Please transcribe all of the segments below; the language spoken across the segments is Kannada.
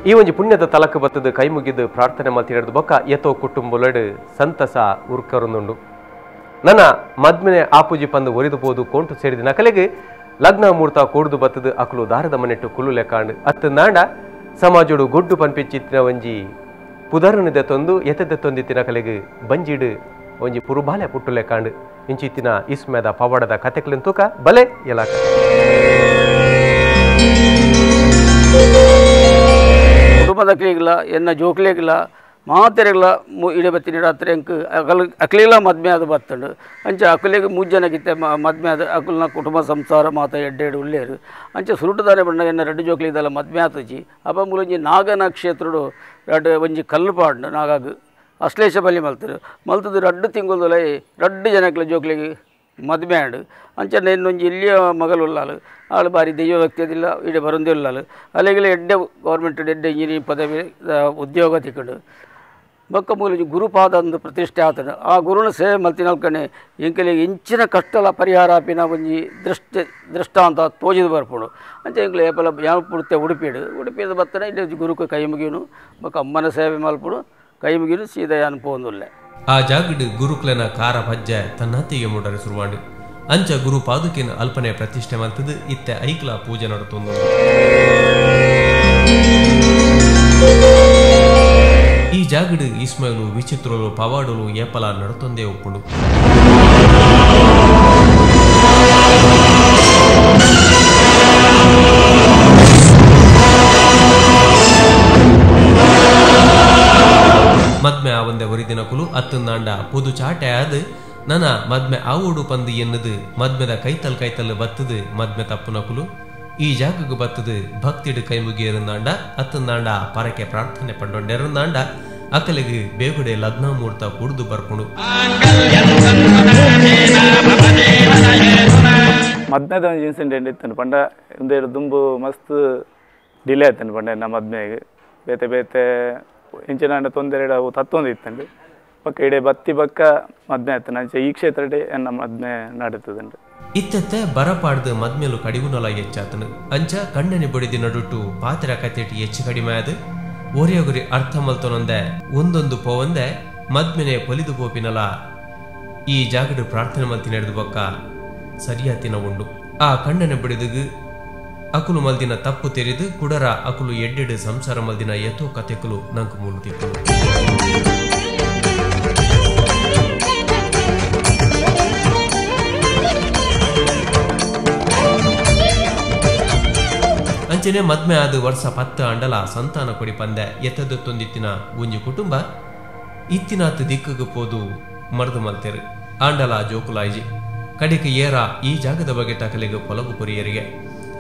ಈ ಒಂಜಿ ಪುಣ್ಯದ ತಲಕ ಬತ್ತದ ಕೈ ಮುಗಿದು ಪ್ರಾರ್ಥನೆ ಮಲ್ತಿನದು ಬೊಕ್ಕ ಎತೋ ಕುಟುಂಬಲಡು ಸಂತಸ ಉರ್ಕರುಂದುಂಡು ನನ್ನ ಮದ್ಮೆನೆ ಆಪುಜಿ ಪಂದು ಒರಿದುಬೋದು ಕೋಂಟು ಸೇರಿದ ನಕಲೆಗೆ ಲಗ್ನ ಮುಹೂರ್ತ ಕೂಡುದು ಬತ್ತದ ಅಕಲು ದಾರದ ಮನೆಟ್ಟು ಕುಲ್ಲು ಲೆಕ್ಕಾಂಡು ಅತ್ತ ನಾಂಡ ಸಮಾಜೋಡು ಗೊಡ್ಡು ಪನ್ಪಿಚ್ಚಿತ್ತಿನ ಒಂಜಿ ಪುದರನದೆ ತೊಂದು ಎತ್ತದ ತೊಂದಿತ್ತಿನ ಕಲೆಗೆ ಬಂಜಿಡು ಒಂಜಿ ಪುರುಬಾಲೆ ಪುಟ್ಟು ಲೆಕ್ಕಾಂಡು ಇಂಚಿತ್ತಿನ ಇಸ್ಮೆದ ಪವಾಡದ ಕತೆಕ್ಲಿನ ತೂಕ ಬಲೆ ಎಲ್ಲ ಕುಟುಂಬದ ಅಕ್ಲಿಗಿಲ್ಲ ಎನ್ನ ಜೋಕ್ಲಿಗಿಲ್ಲ ಮಾತೆರೆಗ್ಲ ಇಡೆ ಬತ್ತಿನ ರಾತ್ರಿ ಅಂಕ್ ಅಕ್ಲಿಗಿಲ್ಲ ಮದ್ಮೆ ಅದು ಬತ್ತಂಡು ಅಂಚೆ ಅಕ್ಲಿಗೆ ಮೂಜ್ಜನಗಿತ್ತೆ ಮದ್ಮೆ ಅದು ಅಕಲ್ನ ಕುಟುಂಬ ಸಂಸಾರ ಮಾತ ಎಡ್ಡೆಡು ಉಳ್ಳೇರು ಅಂಚೆ ಸುರುಟದಾನೆ ಬಣ್ಣ ಎನ್ನ ರೆಡ್ಡು ಜೋಕ್ಲಿದಲ್ಲ ಮದ್ಮೆ ಆತಜಿ ಅಪ್ಪ ಮೂಲಂಜಿ ನಾಗ ನಕ್ಷತ್ರಡು ರೆಡ್ ಒಂಜಿ ಕಲ್ಲು ಪಾಡ್ನು ನಾಗಾಗ ಅಶ್ಲೇಷ ಬಲಿ ಮಲ್ತದು ರಡ್ಡು ತಿಂಗುಲ್ದಲೈ ರಡ್ಡು ಜನಕ್ಲ ಜೋಕ್ಲಿಗೆ ಮದ್ಮೆ ಆಡು ಅಂಚನೆ ಇನ್ನೊಂದು ಇಲ್ಲಿಯ ಮಗಳು ಉಳ್ಳಾಲು ಆಳು ಬಾರಿ ದೈವ ವ್ಯಕ್ತಿ ಅದಿಲ್ಲ ಇಡೆ ಬರೊಂದೇ ಉಳ್ಳಾಲು ಅಲ್ಲಿಗೆಲ್ಲ ಎಡ್ಡೆ ಗೌರ್ಮೆಂಟ್ ಎಡ್ಡೆ ಇಂಜಿನಿಯರಿಂಗ್ ಪದವಿ ಉದ್ಯೋಗ ತಿಕ್ಕಂಡು ಬೊಕ್ಕ ಮೂಲ ಗುರುಪಾದ ಒಂದು ಪ್ರತಿಷ್ಠೆ ಆತನು ಆ ಗುರುನ ಸೇವೆ ಮಲ್ತಿನಲ್ಕನೆ ಇಂಕಲಿಗೆ ಇಂಚಿನ ಕಷ್ಟಲ ಪರಿಹಾರ ಆಪಿನ ಒಂಜಿ ದೃಷ್ಟಾಂತ ತೋಜಿದು ಬರ್ಪುಡು ಅಂಚೆ ಇಂಕ್ಲೆ ಏಪಲ ಯಾವ ಪುಡ್ತೆ ಉಡುಪಿದ ಬತ್ತನೆ ಇಲ್ಲಿ ಗುರುಕು ಕೈ ಮುಗಿಯುನು ಬೊಕ್ಕ ಅಮ್ಮನ ಸೇವೆ ಮಲ್ಪುಡು ಕೈ ಮುಗಿನು ಸೀದಾ ಅನ್ಪೋಂದುಲ್ಲೆ ಆ ಜಾಗಡ್ ಗುರುಕ್ಲನ ಕಾರ ಭಜ್ಜ ತನ್ನತ್ತಿಗೆ ಮುಡರೆ ಸುರುವಾಂಡು ಅಂಚ ಗುರು ಪಾದುಕಿನ ಅಲ್ಪನೆ ಪ್ರತಿಷ್ಠೆ ಮಲ್ತದು ಇತ್ತೆ ಐಕ್ಲ ಪೂಜೆ ನಡುತ್ತೊಂದು ಈ ಜಾಗಡ್ ಇಸ್ಮಾಯಿಲು ವಿಚಿತ್ರಲು ಪವಾಡಲು ಏಪಲ ನಡುತ್ತೊಂದೇ ಒಪ್ಪುಂಡು ಮದ್ಮೆ ಆವಂದೆ ಒರಿದಿನ ಕುಲು ಅತ್ತಂದಾಂಡ ಪುದು ಚಾಟೆ ಆದ ನನ ಮದ್ಮೆ ಆವೋಡು ಪಂದು ಎನ್ನದು ಮದ್ಮೆದ ಕೈತಲ್ ಬತ್ತದು ಮದ್ಮೆ ತಪ್ಪುನ ಕುಲು ಈ ಜಾಗಕ್ಕೆ ಬತ್ತದು ಭಕ್ತಿಡು ಕೈ ಮುಗಿಯರಂದಾಂಡ ಅತ್ತಂದಾಂಡ ಪರಕೆ ಪ್ರಾರ್ಥನೆ ಪಂಡೊಂಡೆರಂದಾಂಡ ಅಕಲಿಗೆ ಬೇಗುಡೆ ಲಗ್ನ ಮುಹೂರ್ತ ಕುಡ್ದು ಬರ್ಕೊಂಡು ಮದ್ಮೆದ ಒಂದು ಇನ್ಸಿಡೆಂಟ್ ಇತ್ತು ಪಂಡ ಒಂದೆರಡು ದುಂಬು ಮಸ್ತ್ ಡಿಲೇ ಆಯ್ತಾನೆ ಪಂಡ ನಮ್ಮ ಮದ್ಮೆಗೆ ಬೇತೆ ಬೇತೆ ಇಂಚಿನ ತೊಂದರೆ ಅವು ತತ್ತೊಂದು ಇತ್ತಂಡು ಪಕ್ಕ ಇಡೀ ಬತ್ತಿ ಪಕ್ಕ ಮದ್ಮೆ ಆಯ್ತಾನೆ ಅಂಚೆ ಈ ಕ್ಷೇತ್ರಡೆ ನಮ್ಮ ಮದ್ಮೆ ನಡೀತದಂಡು ಇತ್ತತ್ತೆ ಬರಪಾಡ್ದು ಮದ್ಮೇಲು ಕಡಿವುನಲ ಹೆಚ್ಚಾತನು ಅಂಚ ಕಣ್ಣನೆ ಬಡಿದಿ ನಡುಟ್ಟು ಪಾತ್ರ ಕತೆಟಿ ಹೆಚ್ಚು ಕಡಿಮೆ ಆದ ಓರಿಯಗುರಿ ಅರ್ಥ ಮಲ್ತೊನೊಂದೆ ಒಂದೊಂದು ಪೋವಂದೆ ಮದ್ಮೆನೆ ಪೊಲಿದು ಪೋಪಿನಲ ಈ ಜಾಗಡು ಪ್ರಾರ್ಥನೆ ಮಲ್ತಿ ನಡೆದು ಬೊಕ್ಕ ಸರಿಯಾತಿನ ಉಂಡು ಆ ಕಣ್ಣನೆ ಬಡಿದುಗು ಅಕುಲು ಮಲ್ದಿನ ತಪ್ಪು ತೆರೆದು ಕುಡರ ಅಕುಲು ಎಡ್ಡೆಡು ಸಂಸಾರ ಮಲ್ದಿನ ಎತ್ತೋ ಕತೆಕುಲು ನಂಕು ಮೂಲುತಿಕ್ಕಲು ಅಂಚನೆ ಮದ್ಮೆ ಆದ ವರ್ಷ 10 ಅಂಡಲ ಸಂತಾನ ಕೊಡಿ ಪಂದೆ ಎತ್ತದತ್ತೊಂದಿತ್ತಿನ ಒಂಜಿ ಕುಟುಂಬ ಇತ್ತಿನಾತ್ ದಿಕ್ಕುಗು ಪೋದು ಮರ್ದು ಮಲ್ತೆರು ಆಂಡಲ ಜೋಕುಲಾಯ್ಜಿ ಕಡೆಗೆ ಏರ ಈ ಜಾಗದ ಬಗ್ಗೆ ಟಕಲೆಗೆ ಪೊಲಗು ಕೊರಿಯರಿಗೆ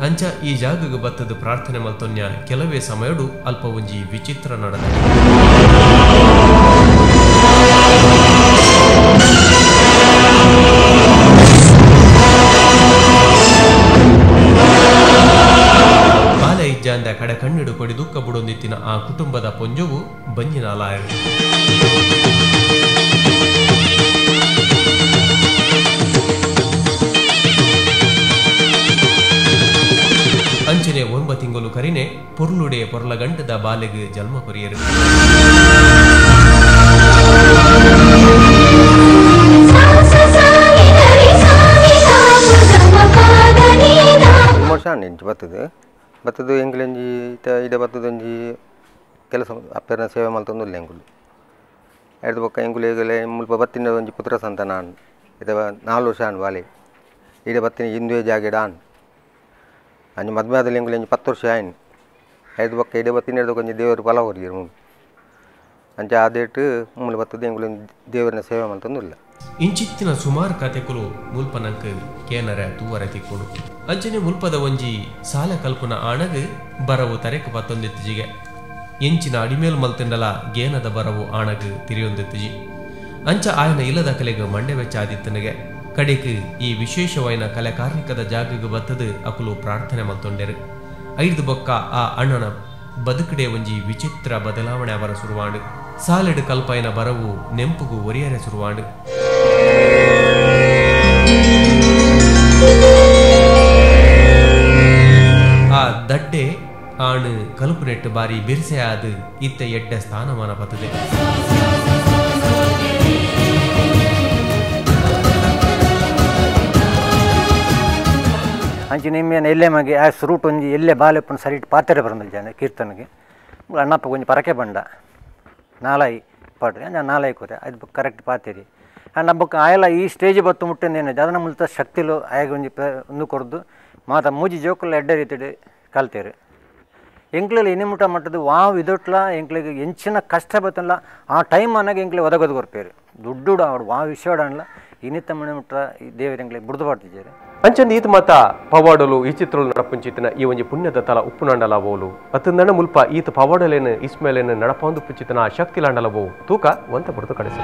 ಅಂಚ ಈ ಜಾಗಗೆ ಬತ್ತದ ಪ್ರಾರ್ಥನೆ ಮಲ್ತೊನ್ಯ ಕೆಲವೇ ಸಮಯಡು ಅಲ್ಪ ಒಂಜಿ ವಿಚಿತ್ರ ನಡೆದ ಬಾಲ ಇಜ್ಜಾಂದ ಕಡೆ ಕಣ್ಣಿಡು ಕೊಡಿ ದುಃಖ ಬುಡೊಂದಿತ್ತಿನ ಆ ಕುಟುಂಬದ ಪೊಂಜವು ಬಂಜಿನ ಲಾಯರು ಅಂಚನೆ 9 ತಿಂಗಳು ಕರಿನೆ ಪೊರ್ಲುಡೆ ಪೊರ್ಲಗಂಟದ ಬಾಲೆಗೆ ಜನ್ಮ ಕೊರಿಯರು ಬತ್ತದು ಎಂಗ್ಲೆಂಜಿ ಇಡೆ ಬತ್ತದೊಂಜಿ ಕೆಲಸ ಅಪ್ಪೆರ್ನ ಸೇವೆ ಮಲ್ತೊಂದುಲ್ಲೆ ಎಂಗುಲು ಎಡ್ದು ಬೊಕ್ಕ ಎಂಗುಲು ಈಗಲೇ ಮುಲ್ಪ ಬತ್ತಿನ ಒಂಜಿ ಪುತ್ರ ಸಂತಾನ ಆನ್ ಇದ 4 ವರ್ಷ ಆನ್ ಬಾಲೆ ಇಡೆ ಬತ್ತಿನ ಹಿಂದುವೆ ಜಾಗೆಡ ಆನ್ ಅಂಚ ಮದ್ಮೆ ಆದಲ್ಲಿ ಎಂಗುಲು ಎಂಜಿ 10 ವರ್ಷ ಆಯ್ನು ಐದು ಬೊಕ್ಕ ಇಡೆ ಬತ್ತಿನ ಹಿಡ್ದು ಕೊಂಚ ದೇವರು ಫಲ ಹೊರಿಯರು ಮುಂದೆ ಅಂಚ ಆದೇಟು ಮುಲ್ಲ ಬತ್ತದು ಎಂಗುಲು ದೇವರನ್ನ ಸೇವೆ ಮಲ್ತೊಂದುಲ್ಲ ಇಂಚಿತ್ತಿನ ಸುಮಾರು ಕತೆಕುಲು ಮುಲ್ಪನಂಕ ಕೇನರ ತೂವರ ತಿಕ್ಕೊಡು ಅಂಚನೆ ಮುಲ್ಪದ ಒಂಜಿ ಸಾಲ ಕಲ್ಪನ ಆಣಗ್ ಬರವು ತರೆಕ ಪತ್ತೊಂದೆತ್ತಿಜಿಗೆ ಎಂಚಿನ ಅಡಿಮೇಲ್ ಮಲ್ತಿಂಡಲ ಗೇನದ ಬರವು ಆಣಗ್ ತಿರಿಯೊಂದೆತ್ತಿಜಿ ಅಂಚ ಆಯನ ಇಲ್ಲದ ಕಲೆಗೆ ಮಂಡೆ ವೆಚ್ಚ ಆದಿತ್ತನಿಗೆ ಕಡೆಗೆ ಈ ವಿಶೇಷವಾಯಿನ ಕಲೆ ಕಾರ್ಮಿಕದ ಜಾಗಗೆ ಬತ್ತದು ಅಕುಲು ಪ್ರಾರ್ಥನೆ ಮಲ್ತೊಂಡೆರು ಐದು ಬೊಕ್ಕ ಆ ಅಣ್ಣನ ಬದುಕಡೆ ಒಂಜಿ ವಿಚಿತ್ರ ಬದಲಾವಣೆ ಅವರ ಸುರುವಾಂಡು ಸಾಲೆಡು ಕಲ್ಪೈನ ಬರವು ನೆಂಪುಗು ಒರಿಯರೆ ಸುರುವಾಂಡು ಆ ದಡ್ಡೆ ಆಣು ಕಲುಪು ನೆಟ್ಟು ಬಾರಿ ಬಿರ್ಸೆ ಆದು ಇತ್ತ ಎಡ್ಡ ಸ್ಥಾನಮಾನ ಬತ್ತದೆ. ಅಂಚೆ ನಿಮ್ಮೇನು ಎಲ್ಲೇ ಮಗೆ ಆ ಸುರುಟ್ ಒಂಜಿ ಎಲ್ಲೇ ಬಾಲೆಪ್ಪನ ಸರಿಟ್ ಪಾತ್ರೆ ಬರೋದಿಲ್ಲ ಜನ ಕೀರ್ತನೆಗೆ ಅಣ್ಣಪ್ಪ ಕೊಂಚ ಪರಕೆ ಬಂಡ ನಾಲಾಯಿ ಪಾಡ್ರಿ ಅಂಚ ನಾಲಾಯಿ ಕೂರೆ ಅದು ಕರೆಕ್ಟ್ ಪಾತೇರಿ ನಬ್ಬಕ್ಕೆ ಆಯಲ್ಲ ಈ ಸ್ಟೇಜ್ ಬತ್ತು ಮುಟ್ಟೇನು ಅದನ್ನ ಮುಲ್ತ ಶಕ್ತಿಲು ಆಗ ಒಂದು ಕೊಡ್ದು ಮಾತ ಮೂಜಿ ಜೋಕಲ್ಲ ಎಡ್ಡ ರೀತಿ ಕಲ್ತೇರಿ ಎಂಕ್ಲಲ್ಲಿ ಇನ್ನಿಮುಟ ಮಟ್ಟದ ವಾವ್ ಇದೊಟ್ಲ ಎಂಕ್ಲಿಗೆ ಎಂಚಿನ ಕಷ್ಟ ಬತ್ತಲ್ಲ ಆ ಟೈಮ್ ಅನ್ನಾಗ ಎಂಕ್ಲೆ ಒದಗದು ಕೊರ್ಪೇರಿ ದುಡ್ಡು ಆಡು ವಾವ್ ವಿಷಯಡಲ್ಲ ಇನ್ನಿತ್ತ ಮನೆ ಮುಟ್ಟ ಈ ದೇವರ ಎಂಕ್ಲೆ ಬುಡ್ದು ಪಾಡ್ತಿದ್ದಾರೆ ಅಂಚಂದು ಈತ ಮಾತ ಪವಾಡಲು ಈ ಚಿತ್ರಲು ನಡಪುಂಚಿತ್ತಿನ ಈ ಒಂಜಿ ಪುಣ್ಯದ ತಲ ಉಪ್ಪುನಾಂಡಲವೋಲು ಅತ್ತಂದಣ ಮುಲ್ಪ ಈತ ಪವಾಡಲೇನು ಇಸ್ಮೇಲೇನು ನಡಪಂದು ಪುಂಚಿತನ ಶಕ್ತಿ ಲಾಂಡಲವೋ ತೂಕ ಒಂತ ಪುಡ್ತು ಕಡಿಸಿ.